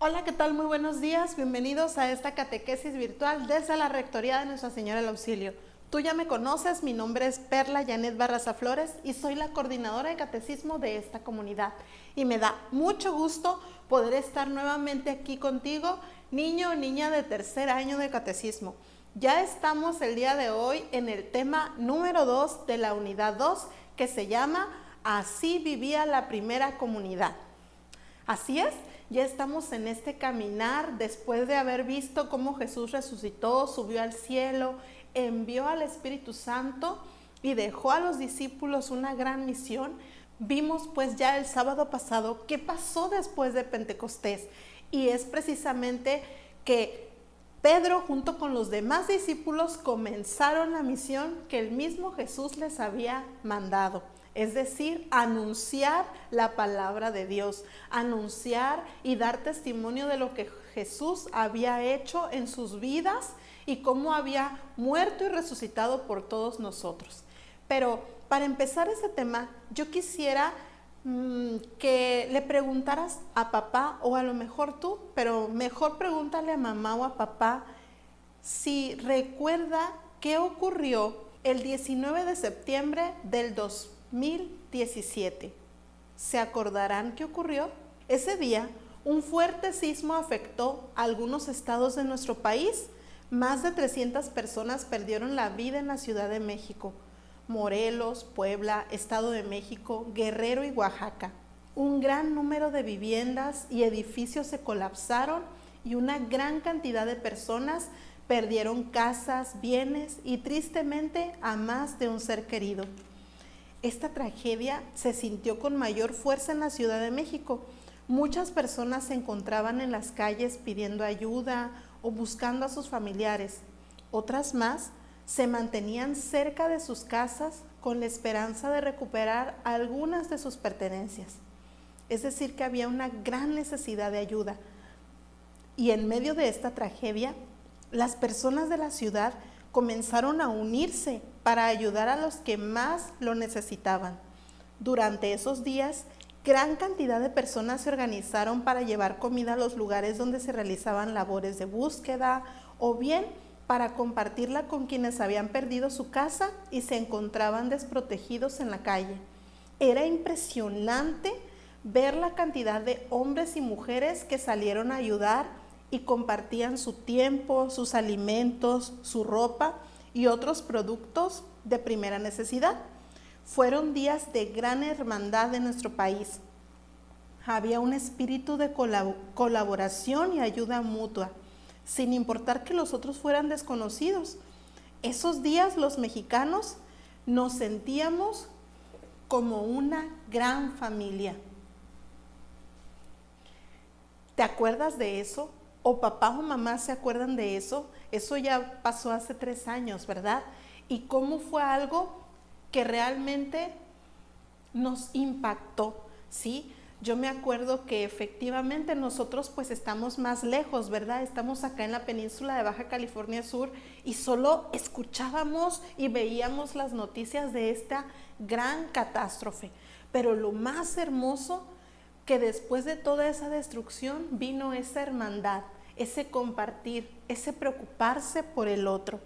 Hola, ¿qué tal? Muy buenos días. Bienvenidos a esta catequesis virtual desde la Rectoría de Nuestra Señora del Auxilio. Tú ya me conoces, mi nombre es Perla Janet Barraza Flores y soy la coordinadora de catecismo de esta comunidad. Y me da mucho gusto poder estar nuevamente aquí contigo, niño o niña de tercer año de catecismo. Ya estamos el día de hoy en el tema número 2 de la unidad 2, que se llama Así vivía la primera comunidad. Así es, ya estamos en este caminar después de haber visto cómo Jesús resucitó, subió al cielo, envió al Espíritu Santo y dejó a los discípulos una gran misión. Vimos pues ya el sábado pasado qué pasó después de Pentecostés, y es precisamente que Pedro junto con los demás discípulos comenzaron la misión que el mismo Jesús les había mandado. Es decir, anunciar la palabra de Dios, anunciar y dar testimonio de lo que Jesús había hecho en sus vidas y cómo había muerto y resucitado por todos nosotros. Pero para empezar ese tema, yo quisiera que le preguntaras a papá, o a lo mejor tú, pero mejor pregúntale a mamá o a papá si recuerda qué ocurrió el 19 de septiembre del 2017. ¿Se acordarán qué ocurrió? Ese día, un fuerte sismo afectó a algunos estados de nuestro país. Más de 300 personas perdieron la vida en la Ciudad de México, Morelos, Puebla, Estado de México, Guerrero y Oaxaca. Un gran número de viviendas y edificios se colapsaron y una gran cantidad de personas perdieron casas, bienes y tristemente a más de un ser querido. Esta tragedia se sintió con mayor fuerza en la Ciudad de México. Muchas personas se encontraban en las calles pidiendo ayuda o buscando a sus familiares. Otras más se mantenían cerca de sus casas con la esperanza de recuperar algunas de sus pertenencias. Es decir, que había una gran necesidad de ayuda. Y en medio de esta tragedia, las personas de la ciudad comenzaron a unirse para ayudar a los que más lo necesitaban. Durante esos días, gran cantidad de personas se organizaron para llevar comida a los lugares donde se realizaban labores de búsqueda, o bien para compartirla con quienes habían perdido su casa y se encontraban desprotegidos en la calle. Era impresionante ver la cantidad de hombres y mujeres que salieron a ayudar y compartían su tiempo, sus alimentos, su ropa y otros productos de primera necesidad. Fueron días de gran hermandad en nuestro país. Había un espíritu de colaboración y ayuda mutua, sin importar que los otros fueran desconocidos. Esos días los mexicanos nos sentíamos como una gran familia. ¿Te acuerdas de eso? ¿O papá o mamá se acuerdan de eso? Eso ya pasó hace 3 años, ¿verdad? Y cómo fue algo que realmente nos impactó, ¿sí? Yo me acuerdo que efectivamente nosotros pues estamos más lejos, ¿verdad? Estamos acá en la península de Baja California Sur y solo escuchábamos y veíamos las noticias de esta gran catástrofe. Pero lo más hermoso, que después de toda esa destrucción vino esa hermandad, ese compartir, ese preocuparse por el otro.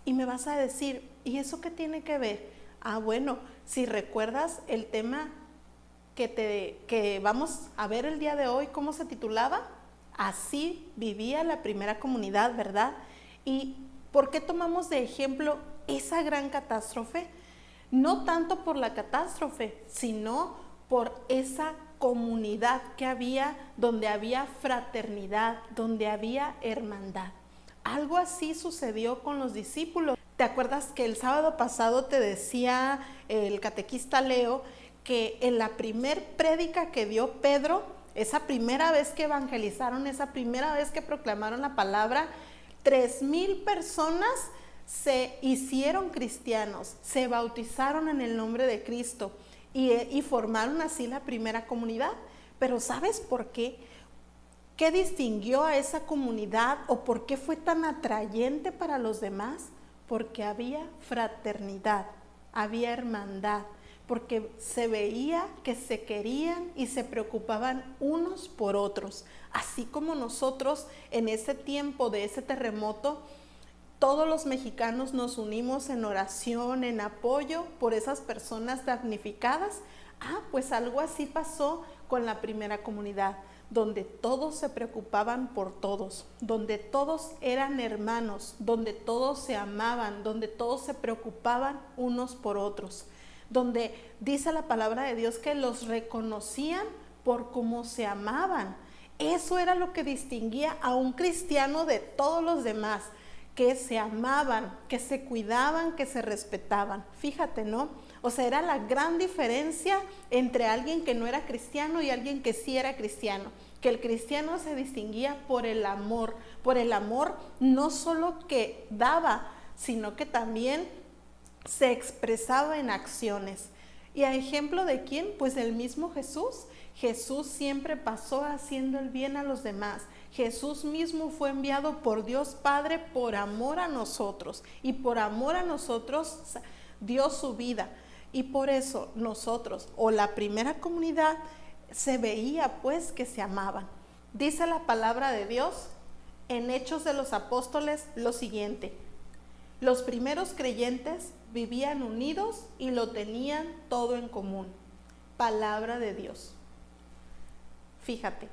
Y me vas a decir, ¿y eso qué tiene que ver? Ah, bueno, si recuerdas el tema que vamos a ver el día de hoy, ¿cómo se titulaba? Así vivía la primera comunidad, ¿verdad? ¿Y por qué tomamos de ejemplo esa gran catástrofe? No tanto por la catástrofe, sino por esa comunidad que había, donde había fraternidad, donde había hermandad. Algo así sucedió con los discípulos. ¿Te acuerdas que el sábado pasado te decía el catequista Leo que en la primer prédica que dio Pedro, esa primera vez que evangelizaron, esa primera vez que proclamaron la palabra, 3,000 personas se hicieron cristianos, se bautizaron en el nombre de Cristo y formaron así la primera comunidad? Pero ¿sabes por qué? ¿Qué distinguió a esa comunidad o por qué fue tan atrayente para los demás? Porque había fraternidad, había hermandad. porque se veía que se querían y se preocupaban unos por otros. Así como nosotros en ese tiempo de ese terremoto, todos los mexicanos nos unimos en oración, en apoyo por esas personas damnificadas. Pues algo así pasó con la primera comunidad, donde todos se preocupaban por todos, donde todos eran hermanos, donde todos se amaban, donde todos se preocupaban unos por otros, donde dice la palabra de Dios que los reconocían por cómo se amaban. Eso era lo que distinguía a un cristiano de todos los demás, que se amaban, que se cuidaban, que se respetaban. Fíjate, ¿no? O sea, era la gran diferencia entre alguien que no era cristiano y alguien que sí era cristiano. Que el cristiano se distinguía por el amor no solo que daba, sino que también se expresaba en acciones. ¿Y a ejemplo de quién? Pues el mismo Jesús. Jesús siempre pasó haciendo el bien a los demás. Jesús mismo fue enviado por Dios Padre por amor a nosotros, y por amor a nosotros dio su vida. Y por eso nosotros, o la primera comunidad, se veía pues que se amaban. Dice la palabra de Dios en Hechos de los Apóstoles lo siguiente: los primeros creyentes vivían unidos y lo tenían todo en común. Palabra de Dios. Fíjate,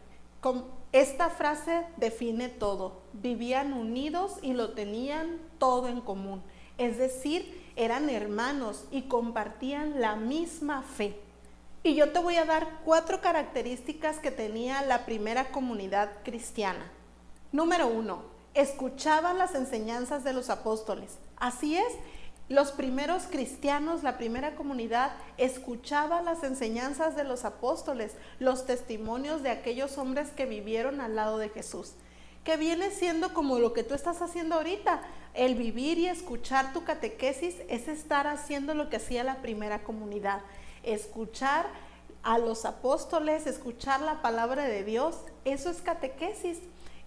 esta frase define todo. Vivían unidos y lo tenían todo en común. Es decir, eran hermanos y compartían la misma fe. Y yo te voy a dar 4 características que tenía la primera comunidad cristiana. Número 1, escuchaban las enseñanzas de los apóstoles. Así es, los primeros cristianos, la primera comunidad, escuchaba las enseñanzas de los apóstoles, los testimonios de aquellos hombres que vivieron al lado de Jesús, que viene siendo como lo que tú estás haciendo ahorita. El vivir y escuchar tu catequesis es estar haciendo lo que hacía la primera comunidad, escuchar a los apóstoles, escuchar la palabra de Dios. Eso es catequesis.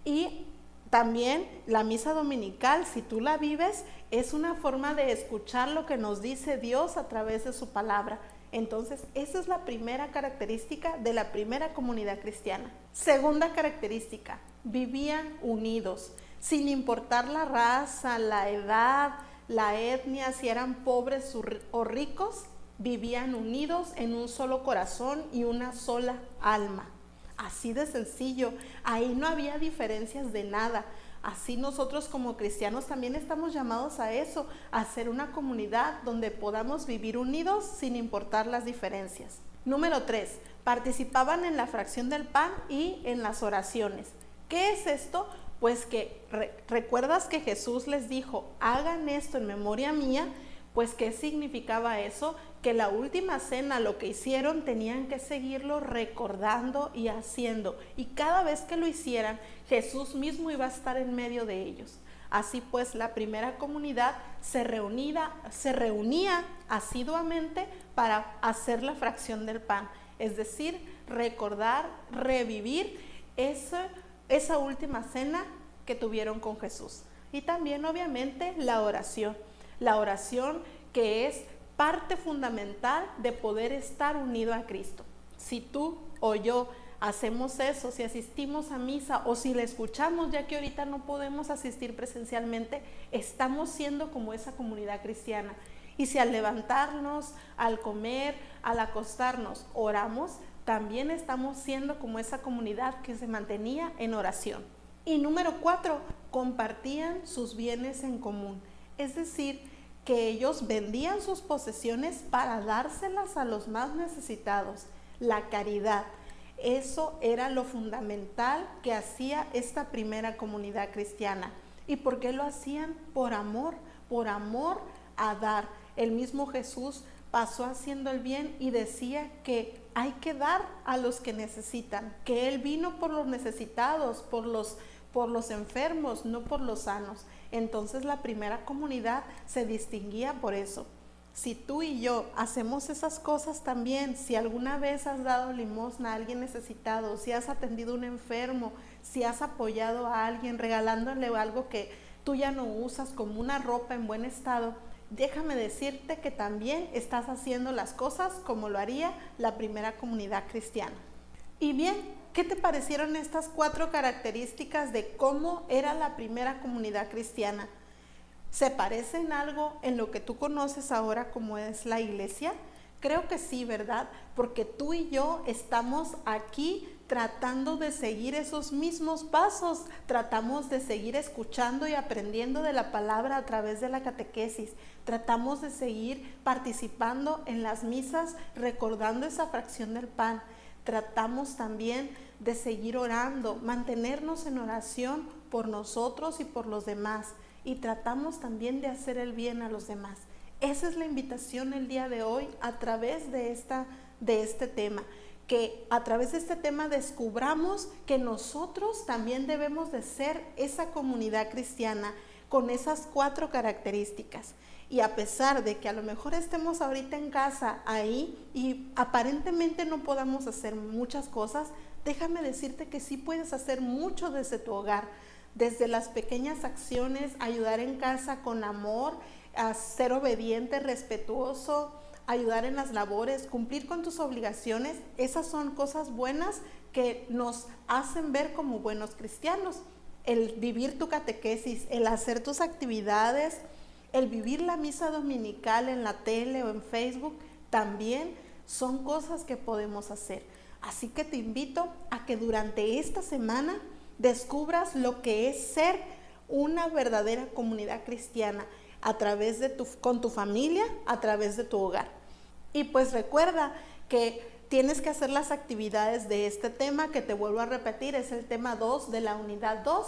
Y también la misa dominical, si tú la vives, es una forma de escuchar lo que nos dice Dios a través de su palabra. Entonces, esa es la primera característica de la primera comunidad cristiana. Segunda característica, vivían unidos, sin importar la raza, la edad, la etnia, si eran pobres o ricos, vivían unidos en un solo corazón y una sola alma. Así de sencillo, ahí no había diferencias de nada. Así nosotros como cristianos también estamos llamados a eso, a ser una comunidad donde podamos vivir unidos sin importar las diferencias. Número 3, participaban en la fracción del pan y en las oraciones. ¿Qué es esto? Pues que recuerdas que Jesús les dijo, hagan esto en memoria mía. Pues ¿qué significaba eso? Que la última cena, lo que hicieron, tenían que seguirlo recordando y haciendo. Y cada vez que lo hicieran, Jesús mismo iba a estar en medio de ellos. Así pues, la primera comunidad se reunía asiduamente para hacer la fracción del pan. Es decir, recordar, revivir esa última cena que tuvieron con Jesús. Y también, obviamente, la oración. La oración que es parte fundamental de poder estar unido a Cristo. Si tú o yo hacemos eso, si asistimos a misa o si la escuchamos, ya que ahorita no podemos asistir presencialmente, estamos siendo como esa comunidad cristiana. Y si al levantarnos, al comer, al acostarnos, oramos, también estamos siendo como esa comunidad que se mantenía en oración. Y número 4, compartían sus bienes en común. Es decir, que ellos vendían sus posesiones para dárselas a los más necesitados. La caridad, eso era lo fundamental que hacía esta primera comunidad cristiana. ¿Y por qué lo hacían? Por amor a dar. El mismo Jesús pasó haciendo el bien y decía que hay que dar a los que necesitan, que Él vino por los necesitados, por los enfermos, no por los sanos. Entonces la primera comunidad se distinguía por eso. Si tú y yo hacemos esas cosas también, si alguna vez has dado limosna a alguien necesitado, si has atendido a un enfermo, si has apoyado a alguien regalándole algo que tú ya no usas, como una ropa en buen estado, déjame decirte que también estás haciendo las cosas como lo haría la primera comunidad cristiana. Y bien, ¿qué te parecieron estas 4 características de cómo era la primera comunidad cristiana? ¿Se parece en algo en lo que tú conoces ahora como es la iglesia? Creo que sí, ¿verdad? Porque tú y yo estamos aquí tratando de seguir esos mismos pasos, tratamos de seguir escuchando y aprendiendo de la palabra a través de la catequesis, tratamos de seguir participando en las misas, recordando esa fracción del pan, tratamos también de seguir orando, mantenernos en oración por nosotros y por los demás, y tratamos también de hacer el bien a los demás. Esa es la invitación el día de hoy a través de este tema, que a través de este tema descubramos que nosotros también debemos de ser esa comunidad cristiana con esas 4 características. Y a pesar de que a lo mejor estemos ahorita en casa ahí y aparentemente no podamos hacer muchas cosas, déjame decirte que sí puedes hacer mucho desde tu hogar, desde las pequeñas acciones, ayudar en casa con amor, a ser obediente, respetuoso, ayudar en las labores, cumplir con tus obligaciones. Esas son cosas buenas que nos hacen ver como buenos cristianos. El vivir tu catequesis, el hacer tus actividades, el vivir la misa dominical en la tele o en Facebook, también son cosas que podemos hacer. Así que te invito a que durante esta semana descubras lo que es ser una verdadera comunidad cristiana a través de con tu familia, a través de tu hogar. Y pues recuerda que tienes que hacer las actividades de este tema, que te vuelvo a repetir, es el tema 2 de la unidad 2,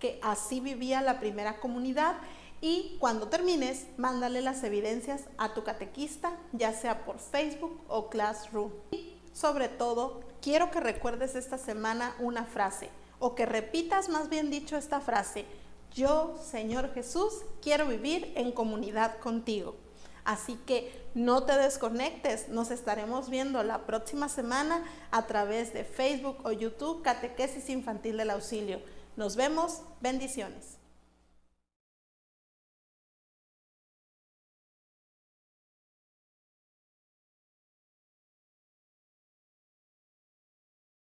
que así vivía la primera comunidad. Y cuando termines, mándale las evidencias a tu catequista, ya sea por Facebook o Classroom. Y sobre todo, quiero que recuerdes esta semana una frase, o que repitas más bien dicho esta frase: yo, Señor Jesús, quiero vivir en comunidad contigo. Así que no te desconectes, nos estaremos viendo la próxima semana a través de Facebook o YouTube, Catequesis Infantil del Auxilio. Nos vemos, bendiciones.